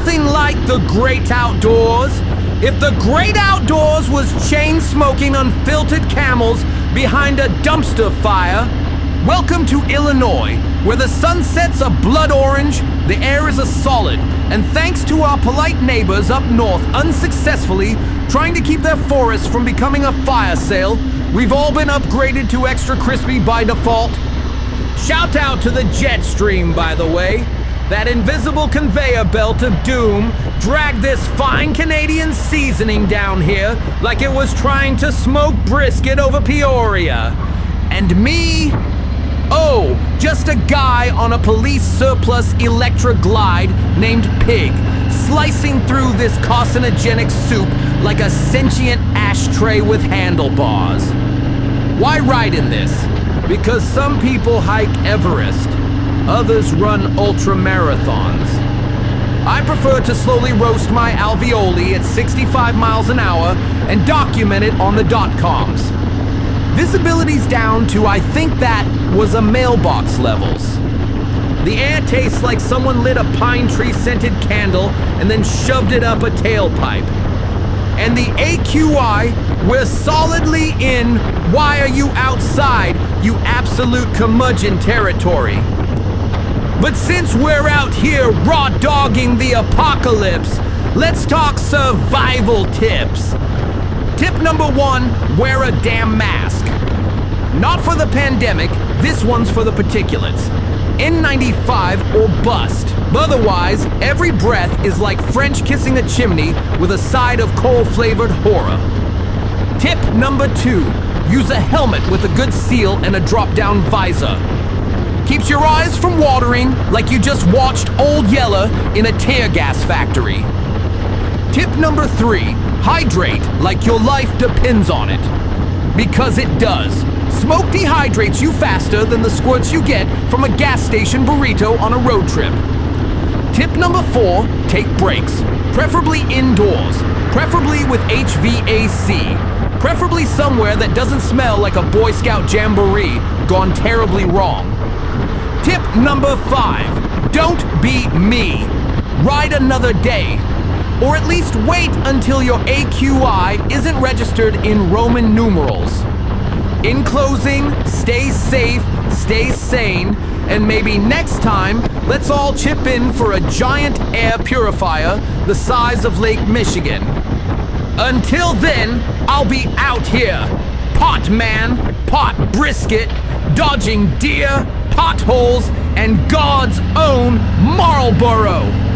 nothing like the great outdoors. If the great outdoors was chain-smoking unfiltered camels behind a dumpster fire, welcome to Illinois, where the sun sets a blood orange, the air is a solid, and thanks to our polite neighbors up north unsuccessfully trying to keep their forests from becoming a fire sale, we've all been upgraded to extra crispy by default. Shout out to the jet stream, by the way. That invisible conveyor belt of doom dragged this fine Canadian seasoning down here like it was trying to smoke brisket over Peoria. And me? Oh, just a guy on a police surplus Electra Glide named Pig, slicing through this carcinogenic soup like a sentient ashtray with handlebars. Why ride in this? Because some people hike Everest, others run ultra-marathons. I prefer to slowly roast my alveoli at 65 miles an hour and document it on the .coms. Visibility's down to, I think that was a mailbox levels. The air tastes like someone lit a pine tree scented candle and then shoved it up a tailpipe. And the AQI, we're solidly in why are you outside, you absolute curmudgeon territory. But since we're out here raw dogging the apocalypse, let's talk survival tips. Tip number 1, wear a damn mask. Not for the pandemic, this one's for the particulates. N95 or bust. Otherwise, every breath is like French kissing a chimney with a side of coal-flavored horror. Tip number 2, use a helmet with a good seal and a drop-down visor. Keeps your eyes from watering like you just watched Old Yeller in a tear gas factory. Tip number 3, hydrate like your life depends on it. Because it does. Smoke dehydrates you faster than the squirts you get from a gas station burrito on a road trip. Tip number 4, take breaks. Preferably indoors. Preferably with HVAC. Preferably somewhere that doesn't smell like a Boy Scout jamboree gone terribly wrong. Tip number 5, don't be me. Ride another day. Or at least wait until your AQI isn't registered in Roman numerals. In closing, stay safe, stay sane, and maybe next time, let's all chip in for a giant air purifier the size of Lake Michigan. Until then, I'll be out here, pot man, pot brisket, dodging deer, potholes, and God's own Marlboro.